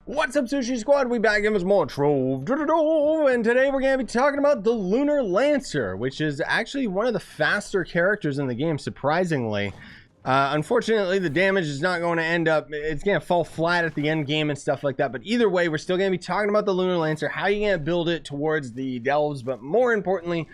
What's up, Scyushi Squad? We back in with more Trove, and today we're going to be talking about the Lunar Lancer, which is actually one of the faster characters in the game, surprisingly. Unfortunately, the damage is not going to end up, it's going to fall flat at the end game and stuff like that, but either way, we're still going to be talking about the Lunar Lancer, how you're going to build it towards the Delves, but more importantly,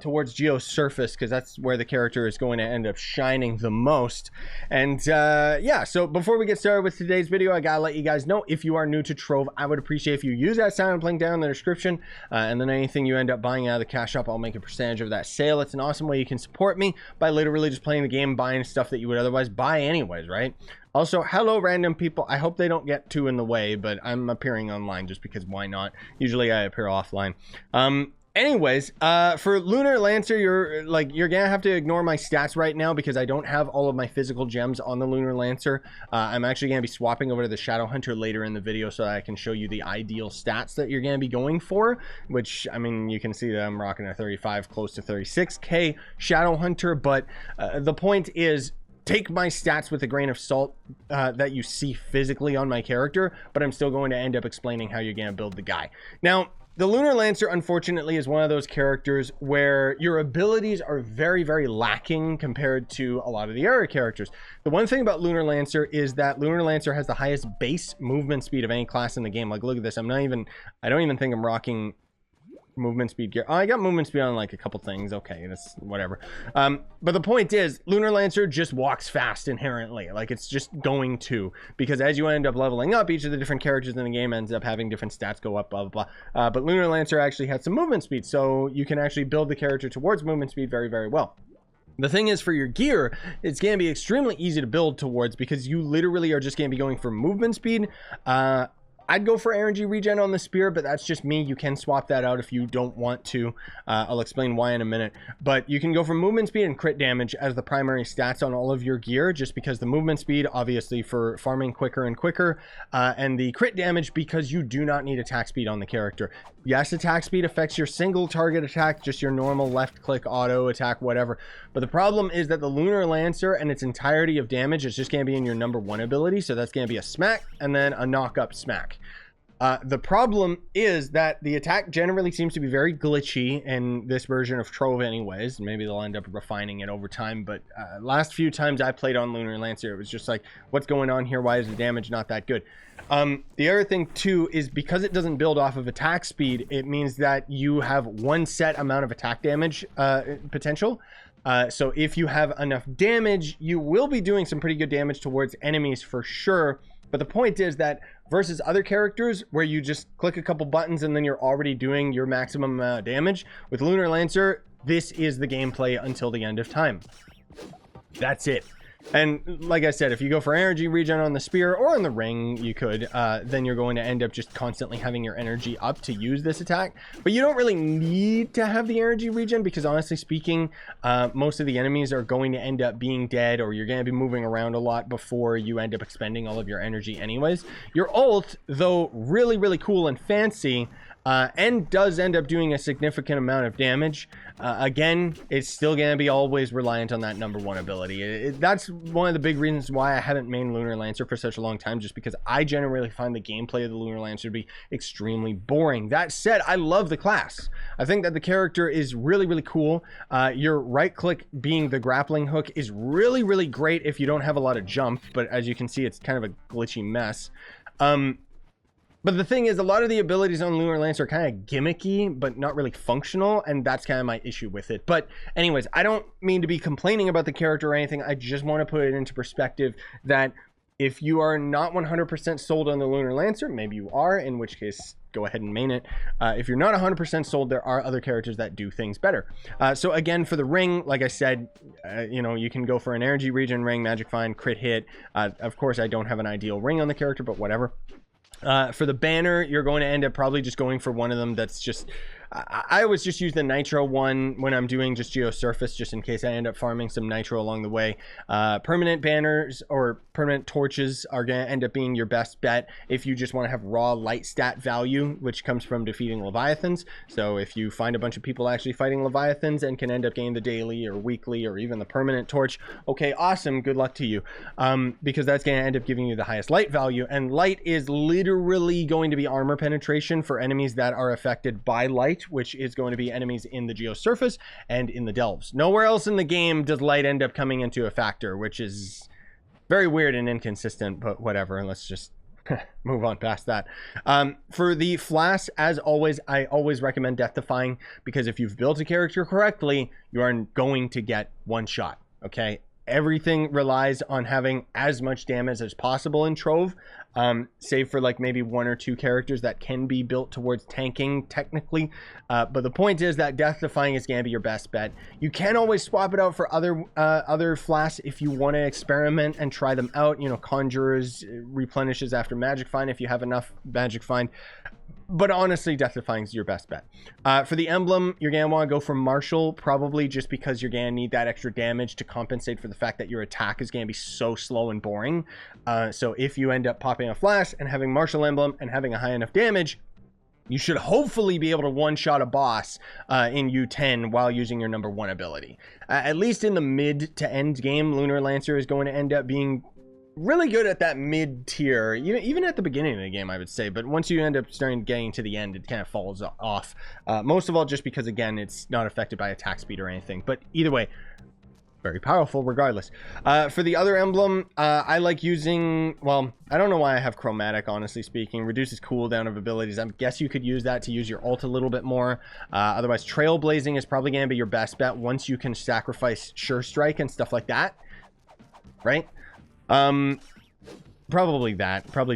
towards Geosurface, because that's where the character is going to end up shining the most. And yeah, so before we get started with today's video, I gotta let you guys know, if you are new to Trove, I would appreciate if you use that sign-up link down in the description, and then anything you end up buying out of the cash shop, I'll make a percentage of that sale. It's an awesome way you can support me by literally just playing the game, buying stuff that you would otherwise buy anyways, right? Also, hello random people. I hope they don't get too in the way, but I'm appearing online just because why not? Usually I appear offline. Anyways, for Lunar Lancer, you're gonna have to ignore my stats right now because I don't have all of my physical gems on the Lunar Lancer. I'm actually gonna be swapping over to the Shadow Hunter later in the video so that I can show you the ideal stats that you're gonna be going for, which, I mean, you can see that I'm rocking a 35, close to 36k Shadow Hunter, but the point is, take my stats with a grain of salt that you see physically on my character, but I'm still going to end up explaining how you're gonna build the guy. Now, the Lunar Lancer, unfortunately, is one of those characters where your abilities are very, very lacking compared to a lot of the other characters. The one thing about Lunar Lancer is that Lunar Lancer has the highest base movement speed of any class in the game. Like, look at this. I don't even think I'm rocking movement speed gear. Oh, I got movement speed on like a couple things. Okay, that's whatever. But the point is, Lunar Lancer just walks fast inherently. Like, it's just going to, because as you end up leveling up, each of the different characters in the game ends up having different stats go up, blah, blah, blah. But Lunar Lancer actually has some movement speed, so you can actually build the character towards movement speed very, very well. The thing is, for your gear, it's going to be extremely easy to build towards because you literally are just going to be going for movement speed. I'd go for energy regen on the spear, but that's just me. You can swap that out if you don't want to. I'll explain why in a minute. But you can go for movement speed and crit damage as the primary stats on all of your gear, just because the movement speed, obviously, for farming quicker and quicker, and the crit damage because you do not need attack speed on the character. Yes, attack speed affects your single target attack, just your normal left click auto attack, whatever. But the problem is that the Lunar Lancer and its entirety of damage is just going to be in your #1 ability. So that's going to be a smack and then a knock up smack. The problem is that the attack generally seems to be very glitchy in this version of Trove anyways. Maybe they'll end up refining it over time, but last few times I played on Lunar Lancer, it was just like, what's going on here? Why is the damage not that good? The other thing too is because it doesn't build off of attack speed, it means that you have one set amount of attack damage potential. So if you have enough damage, you will be doing some pretty good damage towards enemies for sure. But the point is that versus other characters where you just click a couple buttons and then you're already doing your maximum amount of damage, with Lunar Lancer, this is the gameplay until the end of time. That's it. And like I said, if you go for energy regen on the spear or on the ring, you could, then you're going to end up just constantly having your energy up to use this attack. But you don't really need to have the energy regen because, honestly speaking, most of the enemies are going to end up being dead, or you're going to be moving around a lot before you end up expending all of your energy anyways. Your ult, though really, really cool and fancy, and does end up doing a significant amount of damage, again, it's still going to be always reliant on that #1 ability. That's one of the big reasons why I haven't mained Lunar Lancer for such a long time, just because I generally find the gameplay of the Lunar Lancer to be extremely boring. That said, I love the class. I think that the character is really, really cool. Your right click being the grappling hook is really, really great if you don't have a lot of jump, but as you can see, it's kind of a glitchy mess. But the thing is, a lot of the abilities on Lunar Lancer are kind of gimmicky, but not really functional, and that's kind of my issue with it. But anyways, I don't mean to be complaining about the character or anything. I just want to put it into perspective that if you are not 100% sold on the Lunar Lancer, maybe you are, in which case, go ahead and main it. If you're not 100% sold, there are other characters that do things better. So again, for the ring, like I said, you know, you can go for an energy regen ring, magic find, crit hit. Of course, I don't have an ideal ring on the character, but whatever. For the banner, you're going to end up probably just going for one of them that's just, I always just use the nitro one when I'm doing just geosurface, just in case I end up farming some nitro along the way. Permanent banners or permanent torches are going to end up being your best bet if you just want to have raw light stat value, which comes from defeating Leviathans. So if you find a bunch of people actually fighting Leviathans and can end up getting the daily or weekly or even the permanent torch, okay, awesome, good luck to you, because that's going to end up giving you the highest light value. And light is literally going to be armor penetration for enemies that are affected by light, which is going to be enemies in the geosurface and in the delves. Nowhere else in the game does light end up coming into a factor, which is very weird and inconsistent, but whatever. Let's just move on past that. For the Flasks, as always, I always recommend Death Defying, because if you've built a character correctly, you are going to get one shot, okay? Everything relies on having as much damage as possible in Trove, save for like maybe 1 or 2 characters that can be built towards tanking technically. But the point is that Death Defying is going to be your best bet. You can always swap it out for other Flasks if you want to experiment and try them out. You know, Conjurers replenishes after Magic Find if you have enough Magic Find. But honestly, Death Defying is your best bet. For the emblem, you're going to want to go for Martial, probably just because you're going to need that extra damage to compensate for the fact that your attack is going to be so slow and boring. So if you end up popping a Flask and having Martial emblem and having a high enough damage, you should hopefully be able to one-shot a boss in U10 while using your number 1 ability. At least in the mid to end game, Lunar Lancer is going to end up being really good at that mid tier, even at the beginning of the game, I would say. But once you end up getting to the end, it kind of falls off. Most of all, just because, again, it's not affected by attack speed or anything. But either way, very powerful regardless. For the other emblem, I like using, well, I don't know why I have Chromatic, honestly speaking. Reduces cooldown of abilities. I guess you could use that to use your ult a little bit more. Otherwise, Trailblazing is probably going to be your best bet once you can sacrifice Sure Strike and stuff like that, right? Probably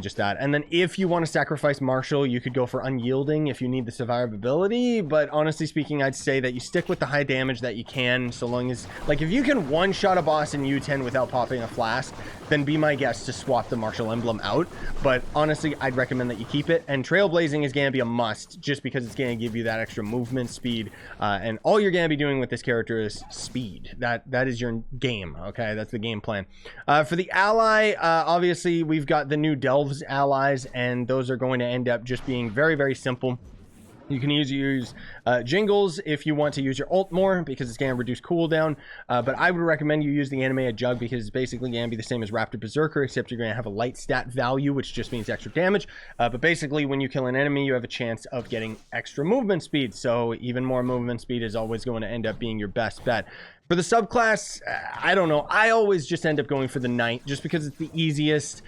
just that. And then if you want to sacrifice Martial, you could go for Unyielding if you need the survivability. But honestly speaking, I'd say that you stick with the high damage that you can, so long as, like, if you can one-shot a boss in U10 without popping a Flask, then be my guest to swap the Martial emblem out. But honestly, I'd recommend that you keep it. And Trailblazing is going to be a must, just because it's going to give you that extra movement speed. And all you're going to be doing with this character is speed. That is your game, okay? That's the game plan. For the ally, obviously, we've got the new Delves allies, and those are going to end up just being very, very simple. You can use Jingles if you want to use your ult more, because it's going to reduce cooldown. But I would recommend you use the Animated Jug, because it's basically going to be the same as Raptor Berserker, except you're going to have a light stat value, which just means extra damage. But basically, when you kill an enemy, you have a chance of getting extra movement speed. So even more movement speed is always going to end up being your best bet. For the subclass, I don't know. I always just end up going for the Knight, just because it's the easiest.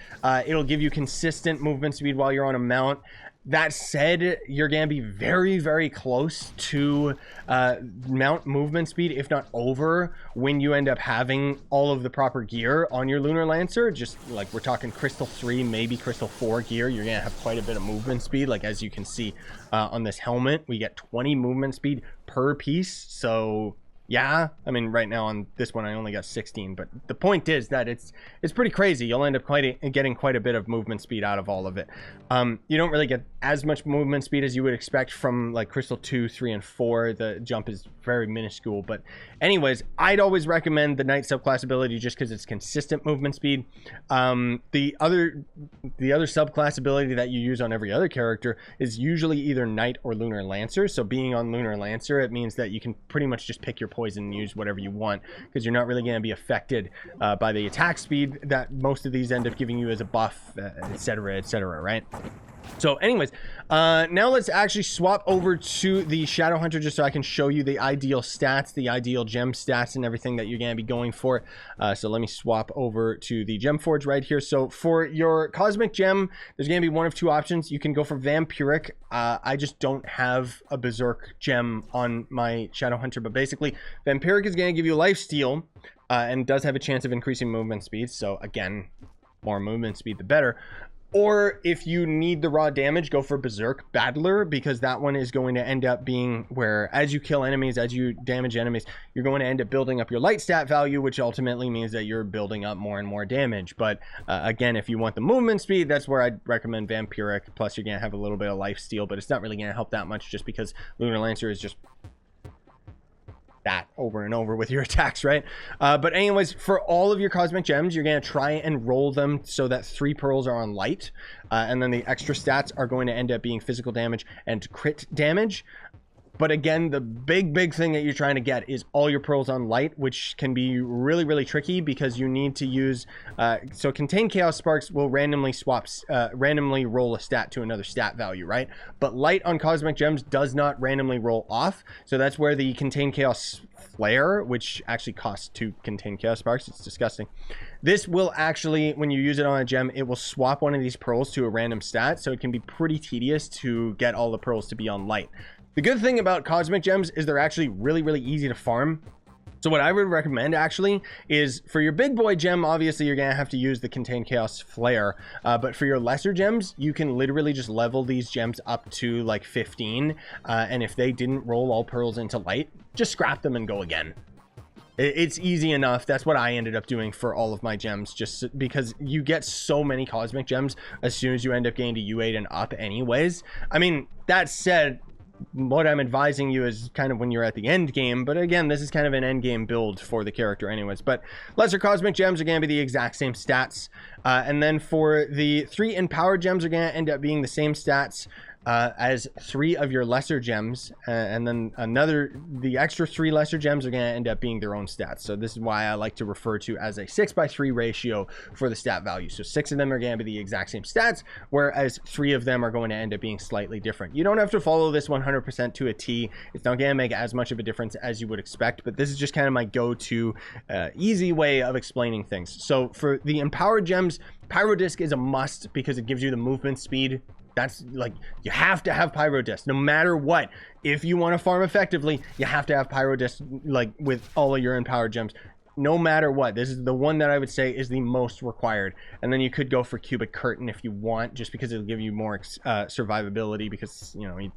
It'll give you consistent movement speed while you're on a mount. That said, you're going to be very, very close to mount movement speed, if not over, when you end up having all of the proper gear on your Lunar Lancer. Just like we're talking Crystal 3, maybe Crystal 4 gear, you're going to have quite a bit of movement speed. Like as you can see on this helmet, we get 20 movement speed per piece. So yeah, I mean, right now on this one, I only got 16, but the point is that it's pretty crazy. You'll end up getting quite a bit of movement speed out of all of it. You don't really get as much movement speed as you would expect from like Crystal 2, 3, and 4. The jump is very minuscule, but anyways, I'd always recommend the Knight subclass ability just because it's consistent movement speed. The other subclass ability that you use on every other character is usually either Knight or Lunar Lancer. So being on Lunar Lancer, it means that you can pretty much just pick your poison and use whatever you want, because you're not really going to be affected by the attack speed that most of these end up giving you as a buff, etc., right? So anyways, now let's actually swap over to the Shadow Hunter, just so I can show you the ideal stats, the ideal gem stats, and everything that you're going to be going for. So let me swap over to the Gem Forge right here. So for your Cosmic Gem, there's going to be one of two options. You can go for Vampiric. I just don't have a Berserk gem on my Shadow Hunter, but basically Vampiric is going to give you lifesteal, and does have a chance of increasing movement speed. So again, more movement speed, the better. Or if you need the raw damage, go for Berserk Battler, because that one is going to end up being where as you kill enemies, as you damage enemies, you're going to end up building up your light stat value, which ultimately means that you're building up more and more damage. But again, if you want the movement speed, that's where I'd recommend Vampiric. Plus, you're going to have a little bit of lifesteal, but it's not really going to help that much just because Lunar Lancer is just that over and over with your attacks, right? But anyways, for all of your cosmic gems, you're going to try and roll them so that 3 pearls are on light, and then the extra stats are going to end up being physical damage and crit damage. But again, the big thing that you're trying to get is all your pearls on light, which can be really tricky because you need to use so contained chaos sparks will randomly randomly roll a stat to another stat value, right? But light on cosmic gems does not randomly roll off, so that's where the contained chaos flare, which actually costs 2 contained chaos sparks, it's disgusting. This will actually, when you use it on a gem, it will swap one of these pearls to a random stat, so it can be pretty tedious to get all the pearls to be on light. The good thing about cosmic gems is they're actually really easy to farm. So what I would recommend actually is for your big boy gem, obviously you're gonna have to use the contained chaos flare, but for your lesser gems, you can literally just level these gems up to like 15, and if they didn't roll all pearls into light, just scrap them and go again. It's easy enough. That's what I ended up doing for all of my gems, just because you get so many cosmic gems as soon as you end up getting to U8 and up anyways. I mean, that said, what I'm advising you is kind of when you're at the end game, but again, this is kind of an end game build for the character anyways. But lesser cosmic gems are going to be the exact same stats, and then for the 3 empowered gems are going to end up being the same stats as 3 of your lesser gems, and then the extra 3 lesser gems are going to end up being their own stats. So this is why I like to refer to as a 6:3 ratio for the stat value. So 6 of them are going to be the exact same stats, whereas 3 of them are going to end up being slightly different. You don't have to follow this 100% to a T. It's not going to make as much of a difference as you would expect, but this is just kind of my go-to easy way of explaining things. So for the empowered gems, Pyro Disc is a must because it gives you the movement speed. That's like, you have to have Pyro Disc no matter what. If you want to farm effectively, you have to have Pyro Disc, like with all of your empowered gems, no matter what. This is the one that I would say is the most required. And then you could go for Cubic Curtain if you want, just because it'll give you more survivability, because, you know, you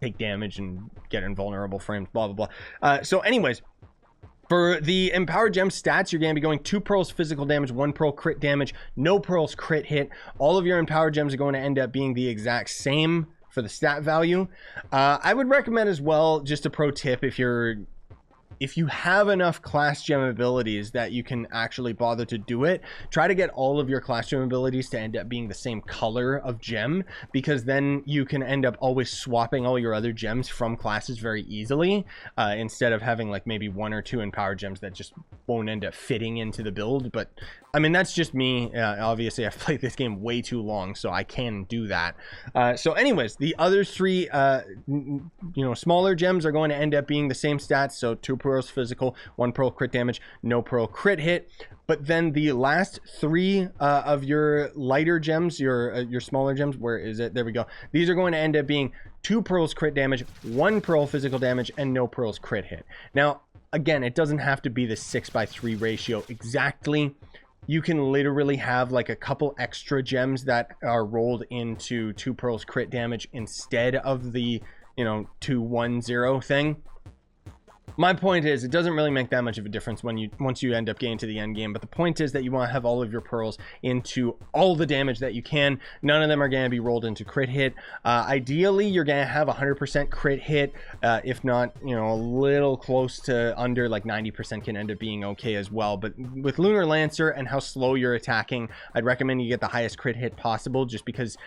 take damage and get invulnerable frames, blah blah blah. So anyways, for the empowered gem stats, you're going to be going 2 pearls physical damage, 1 pearl crit damage, no pearls crit hit. All of your empowered gems are going to end up being the exact same for the stat value. I would recommend as well, just a pro tip, if you have enough class gem abilities that you can actually bother to do it, try to get all of your class gem abilities to end up being the same color of gem, because then you can end up always swapping all your other gems from classes very easily, instead of having like maybe 1 or 2 empowered gems that just won't end up fitting into the build. But I mean, that's just me. Obviously I've played this game way too long, so I can do that. So anyways, the other 3 you know, smaller gems are going to end up being the same stats, so 2 pearls physical, 1 pearl crit damage, no pearl crit hit. But then the last 3 of your lighter gems, your smaller gems, where is it? There we go. These are going to end up being 2 pearls crit damage, 1 pearl physical damage, and no pearls crit hit. Now, again, it doesn't have to be the 6:3 ratio exactly. You can literally have like a couple extra gems that are rolled into 2 pearls crit damage instead of the, you know, 2-1-0 thing. My point is, it doesn't really make that much of a difference once you end up getting to the end game, but the point is that you want to have all of your pearls into all the damage that you can. None of them are going to be rolled into crit hit. Ideally, you're going to have 100% crit hit, if not, you know, a little close to under, like 90% can end up being okay as well. But with Lunar Lancer and how slow you're attacking, I'd recommend you get the highest crit hit possible, just because,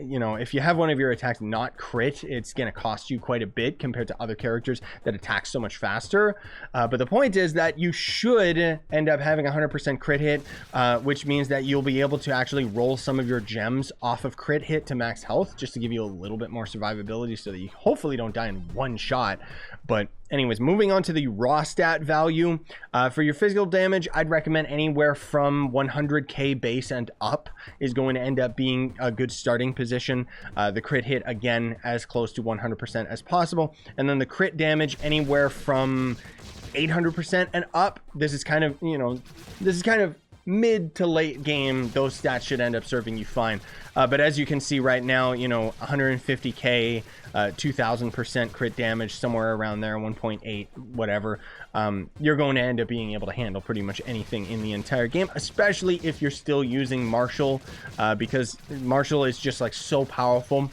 you know, if you have one of your attacks not crit, it's going to cost you quite a bit compared to other characters that attack so much faster. But the point is that you should end up having 100% crit hit, which means that you'll be able to actually roll some of your gems off of crit hit to max health, just to give you a little bit more survivability so that you hopefully don't die in one shot. But anyways, moving on to the raw stat value. For your physical damage, I'd recommend anywhere from 100k base and up is going to end up being a good starting position. The crit hit, again, as close to 100% as possible. And then the crit damage, anywhere from 800% and up. This is kind of, you know, this is kind of mid to late game, those stats should end up serving you fine. But as you can see right now, you know, 150k, 2000% crit damage, somewhere around there, 1.8, whatever. You're going to end up being able to handle pretty much anything in the entire game, especially if you're still using Martial, because Martial is just like so powerful.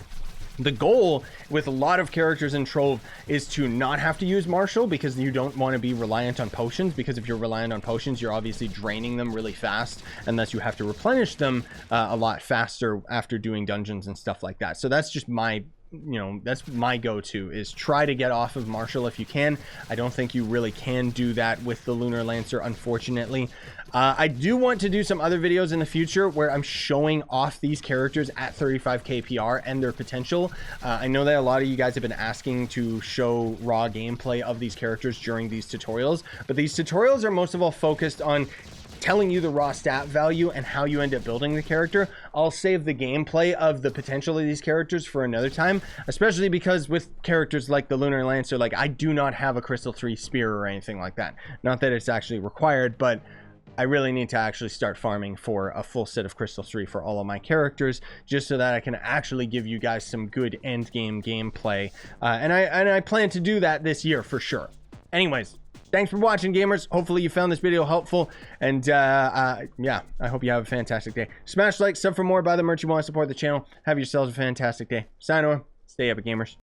The goal with a lot of characters in Trove is to not have to use Martial, because you don't want to be reliant on potions, because if you're reliant on potions, you're obviously draining them really fast, unless you have to replenish them a lot faster after doing dungeons and stuff like that. So that's just my, you know, that's my go-to, is try to get off of Martial if you can. I don't think you really can do that with the Lunar Lancer, unfortunately. I do want to do some other videos in the future where I'm showing off these characters at 35k PR and their potential. I know that a lot of you guys have been asking to show raw gameplay of these characters during these tutorials, but these tutorials are most of all focused on telling you the raw stat value and how you end up building the character. I'll save the gameplay of the potential of these characters for another time, especially because with characters like the Lunar Lancer, like, I do not have a Crystal 3 spear or anything like that. Not that it's actually required, but I really need to actually start farming for a full set of Crystal 3 for all of my characters, just so that I can actually give you guys some good end game gameplay. And I plan to do that this year for sure. Anyways, thanks for watching, gamers. Hopefully you found this video helpful, and yeah, I hope you have a fantastic day. Smash like, sub for more, buy the merch you want, support the channel. Have yourselves a fantastic day. Sign on. Stay epic, gamers.